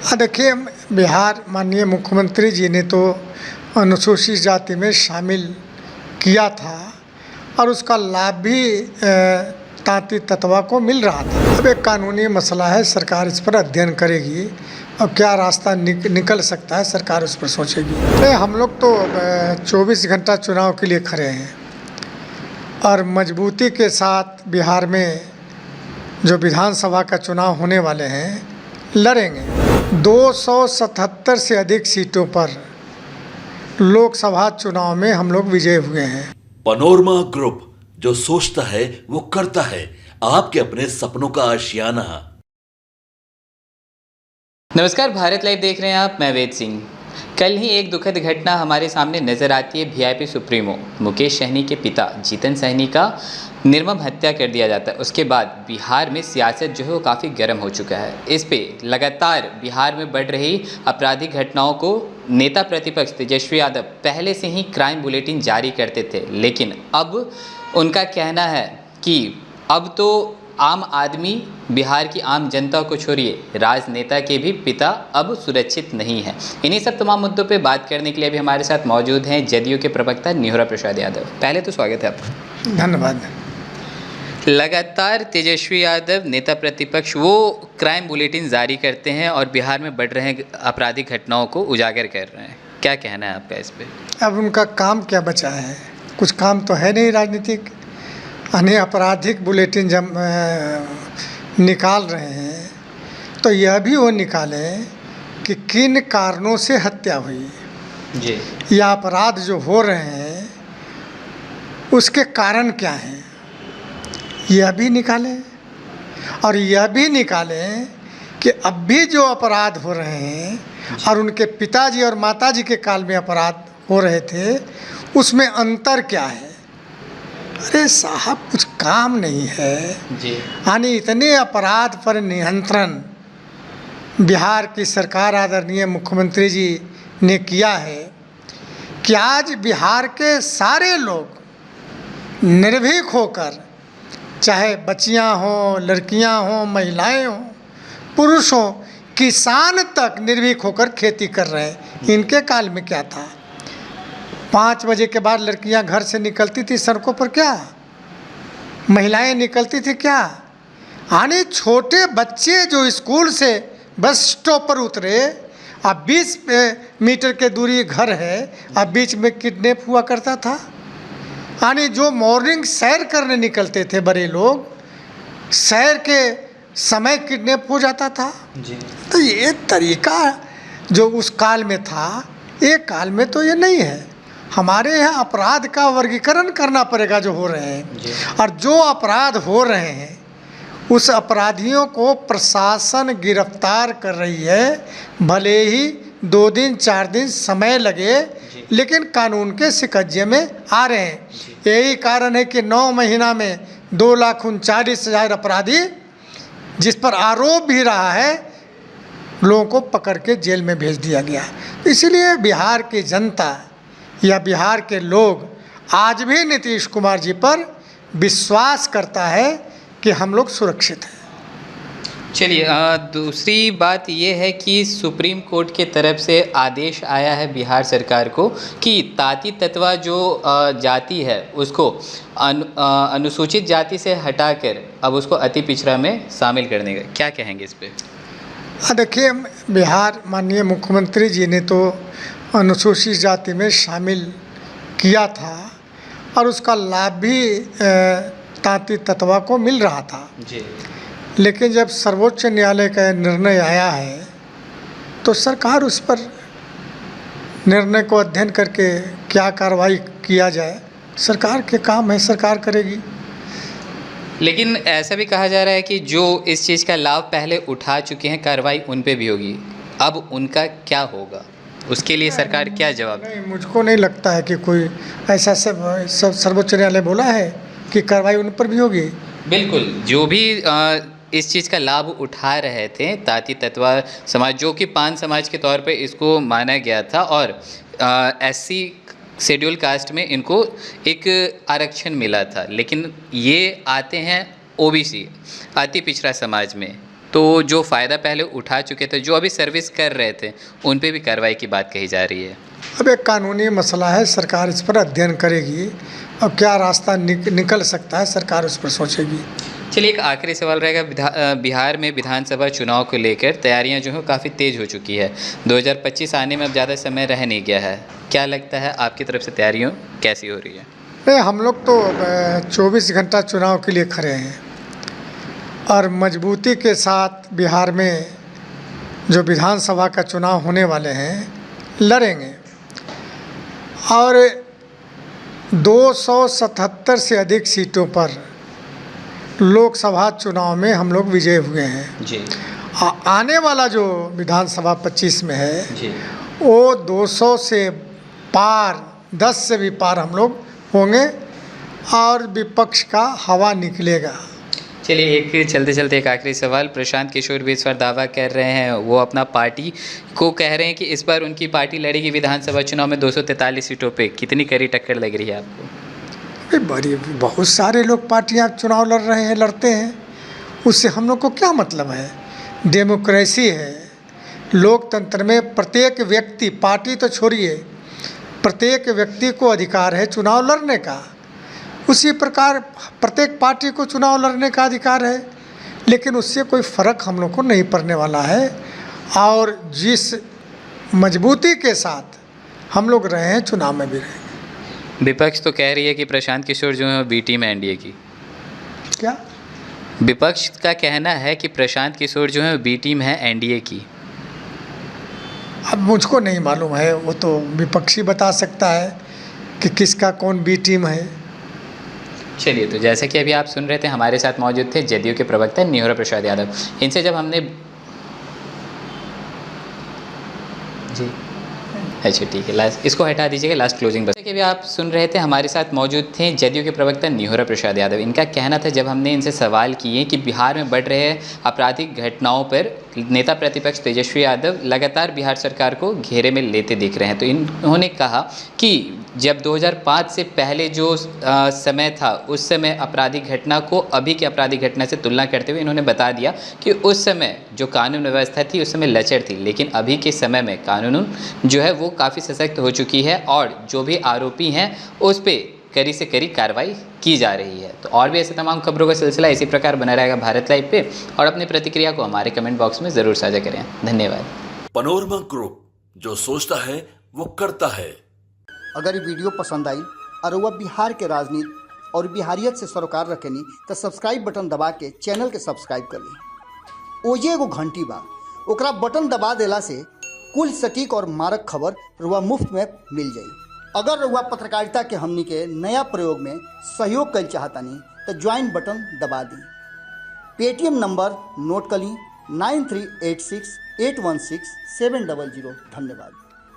देखिए, बिहार माननीय मुख्यमंत्री जी ने तो अनुसूचित जाति में शामिल किया था और उसका लाभ भी तांती ततवा को मिल रहा था। अब एक कानूनी मसला है, सरकार इस पर अध्ययन करेगी और क्या रास्ता निकल सकता है, सरकार उस पर सोचेगी। हम लोग तो 24 घंटा चुनाव के लिए खड़े हैं और मजबूती के साथ बिहार में जो विधानसभा का चुनाव होने वाले हैं लड़ेंगे। 277 से अधिक सीटों पर लोकसभा चुनाव में हम लोग विजय हुए हैं। पनोरमा ग्रुप, जो सोचता है वो करता है। आपके अपने सपनों का आशियाना। नमस्कार, भारत लाइव देख रहे हैं आप। मैं वेद सिंह। कल ही एक दुखद घटना हमारे सामने नजर आती है। वीआईपी सुप्रीमो मुकेश सहनी के पिता जीतन सहनी का निर्मम हत्या कर दिया जाता है। उसके बाद बिहार में सियासत जो है वो काफ़ी गर्म हो चुका है। इस पे लगातार बिहार में बढ़ रही आपराधिक घटनाओं को नेता प्रतिपक्ष तेजस्वी यादव पहले से ही क्राइम बुलेटिन जारी करते थे, लेकिन अब उनका कहना है कि अब तो आम आदमी, बिहार की आम जनता को छोड़िए, राजनेता के भी पिता अब सुरक्षित नहीं है। इन्हीं सब तमाम मुद्दों पे बात करने के लिए अभी हमारे साथ मौजूद हैं जदयू के प्रवक्ता निहोरा प्रसाद यादव। पहले तो स्वागत है आपका। धन्यवाद। लगातार तेजस्वी यादव नेता प्रतिपक्ष वो क्राइम बुलेटिन जारी करते हैं और बिहार में बढ़ रहे आपराधिक घटनाओं को उजागर कर रहे हैं। क्या कहना है आपका इस पर? अब उनका काम क्या बचा है? कुछ काम तो है नहीं राजनीतिक। अन्य आपराधिक बुलेटिन जब निकाल रहे हैं तो यह भी वो निकालें कि किन कारणों से हत्या हुई जी, या अपराध जो हो रहे हैं उसके कारण क्या हैं, यह भी निकालें। और यह भी निकालें कि अब भी जो अपराध हो रहे हैं और उनके पिताजी और माताजी के काल में अपराध हो रहे थे उसमें अंतर क्या है। अरे साहब, कुछ काम नहीं है जी। यानी इतने अपराध पर नियंत्रण बिहार की सरकार आदरणीय मुख्यमंत्री जी ने किया है कि आज बिहार के सारे लोग निर्भीक होकर, चाहे बच्चियां हों, लड़कियां हों, महिलाएं हों, पुरुष हों, किसान तक निर्भीक होकर खेती कर रहे हैं। इनके काल में क्या था? 5 बजे के बाद लड़कियां घर से निकलती थी सड़कों पर, क्या महिलाएं निकलती थी क्या? यानी छोटे बच्चे जो स्कूल से बस स्टॉप पर उतरे, अब 20 मीटर के दूरी घर है, अब बीच में किडनैप हुआ करता था। यानी जो मॉर्निंग सैर करने निकलते थे बड़े लोग, सैर के समय किडनैप हो जाता था जी। तो ये तरीका जो उस काल में था, एक काल में तो ये नहीं है। हमारे यहाँ अपराध का वर्गीकरण करना पड़ेगा जो हो रहे हैं, और जो अपराध हो रहे हैं उस अपराधियों को प्रशासन गिरफ्तार कर रही है। भले ही 2 दिन 4 दिन समय लगे, लेकिन कानून के शिकंजे में आ रहे हैं। यही कारण है कि 9 महीना में 2,39,000 अपराधी जिस पर आरोप भी रहा है, लोगों को पकड़ के जेल में भेज दिया गया। इसलिए बिहार की जनता या बिहार के लोग आज भी नीतीश कुमार जी पर विश्वास करता है कि हम लोग सुरक्षित हैं। चलिए, दूसरी बात ये है कि सुप्रीम कोर्ट के तरफ से आदेश आया है बिहार सरकार को कि ताती ततवा जो जाति है उसको अनुसूचित जाति से हटाकर अब उसको अति पिछड़ा में शामिल करने का। क्या कहेंगे इस पर? देखिए, बिहार माननीय मुख्यमंत्री जी ने तो अनुसूचित जाति में शामिल किया था और उसका लाभ भी तांती ततवा को मिल रहा था जी। लेकिन जब सर्वोच्च न्यायालय का निर्णय आया है तो सरकार उस पर निर्णय को अध्ययन करके क्या कार्रवाई किया जाए, सरकार के काम है, सरकार करेगी। लेकिन ऐसा भी कहा जा रहा है कि जो इस चीज़ का लाभ पहले उठा चुके हैं, कार्रवाई उन पे भी होगी। अब उनका क्या होगा, उसके लिए सरकार क्या जवाब? नहीं, मुझको नहीं लगता है कि कोई ऐसा सब सर्वोच्च न्यायालय बोला है कि कार्रवाई उन पर भी होगी। बिल्कुल, जो भी इस चीज़ का लाभ उठा रहे थे, ताती ततवा समाज, जो कि पान समाज के तौर पे इसको माना गया था और SC शेड्यूल कास्ट में इनको एक आरक्षण मिला था, लेकिन ये आते हैं OBC अति पिछड़ा समाज में। तो जो फ़ायदा पहले उठा चुके थे, जो अभी सर्विस कर रहे थे, उन पे भी कार्रवाई की बात कही जा रही है। अब एक कानूनी मसला है, सरकार इस पर अध्ययन करेगी। अब क्या रास्ता निकल सकता है, सरकार उस पर सोचेगी। चलिए, एक आखिरी सवाल रहेगा। बिहार में विधानसभा चुनाव को लेकर तैयारियां जो हैं काफ़ी तेज़ हो चुकी है। 2025 आने में अब ज़्यादा समय रह नहीं गया है। क्या लगता है आपकी तरफ से तैयारियां कैसी हो रही है? नहीं, हम लोग तो 24 घंटा चुनाव के लिए खड़े हैं और मजबूती के साथ बिहार में जो विधानसभा का चुनाव होने वाले हैं लड़ेंगे और 277 से अधिक सीटों पर लोकसभा चुनाव में हम लोग विजय हुए हैं जी। आने वाला जो विधानसभा 25 में है जी। वो 200 से पार, 10 से भी पार हम लोग होंगे और विपक्ष का हवा निकलेगा। चलिए, एक चलते एक आखिरी सवाल। प्रशांत किशोर भी इस बार दावा कर रहे हैं, वो अपना पार्टी को कह रहे हैं कि इस बार उनकी पार्टी लड़ेगी विधानसभा चुनाव में 243 सीटों पे। कितनी कड़ी टक्कर लग रही है आपको? बहुत सारे लोग पार्टियां चुनाव लड़ रहे हैं, लड़ते हैं, उससे हम लोग को क्या मतलब है। डेमोक्रेसी है, लोकतंत्र में प्रत्येक व्यक्ति, पार्टी तो छोड़िए, प्रत्येक व्यक्ति को अधिकार है चुनाव लड़ने का। उसी प्रकार प्रत्येक पार्टी को चुनाव लड़ने का अधिकार है, लेकिन उससे कोई फ़र्क हम लोग को नहीं पड़ने वाला है। और जिस मजबूती के साथ हम लोग रहे हैं, चुनाव में भी रहेंगे। विपक्ष तो कह रही है कि प्रशांत किशोर जो है बी टीम है एनडीए की। क्या? विपक्ष का कहना है कि प्रशांत किशोर जो है बी टीम है एनडीए की। अब मुझको नहीं मालूम है, वो तो विपक्षी बता सकता है कि किसका कौन बी टीम है। चलिए, तो जैसे कि अभी आप सुन रहे थे, हमारे साथ मौजूद थे जदयू के प्रवक्ता निहोरा प्रसाद यादव। इनसे जब हमने जी, अच्छा ठीक है, लास्ट इसको हटा दीजिएगा, लास्ट क्लोजिंग बस। कि अभी आप सुन रहे थे, हमारे साथ मौजूद थे जदयू के प्रवक्ता निहोरा प्रसाद यादव। इनका कहना था, जब हमने इनसे सवाल किए कि बिहार में बढ़ रहे आपराधिक घटनाओं पर नेता प्रतिपक्ष तेजस्वी यादव लगातार बिहार सरकार को घेरे में लेते दिख रहे हैं, तो इन्होंने कहा कि जब 2005 से पहले जो समय था, उस समय आपराधिक घटना को अभी की आपराधिक घटना से तुलना करते हुए इन्होंने बता दिया कि उस समय जो कानून व्यवस्था थी उस समय लचर थी, लेकिन अभी के समय में कानून जो है वो काफ़ी सशक्त हो चुकी है और जो भी आरोपी हैं उस पर कड़ी से कड़ी कार्रवाई की जा रही है। तो और भी ऐसे तमाम खबरों का सिलसिला इसी प्रकार बना रहेगा भारत लाइव पे, और अपनी प्रतिक्रिया को हमारे कमेंट बॉक्स में ज़रूर साझा करें। धन्यवाद। पनोरमा ग्रुप, जो सोचता है वो करता है। अगर ये वीडियो पसंद आई और वह बिहार के राजनीति और बिहारियत से सरोकार रखेनी तो सब्सक्राइब बटन दबा के चैनल के सब्सक्राइब कर ली। ओजे एगो घंटी बा, ओकरा बटन दबा देला से कुल सटीक और मारक खबर रुआ मुफ्त में मिल जाई। अगर रुआ पत्रकारिता के हमनी के नया प्रयोग में सहयोग कर चाहतानी तो ज्वाइन बटन दबा दी। पेटीएम नंबर नोट कर ली 9386816700। धन्यवाद।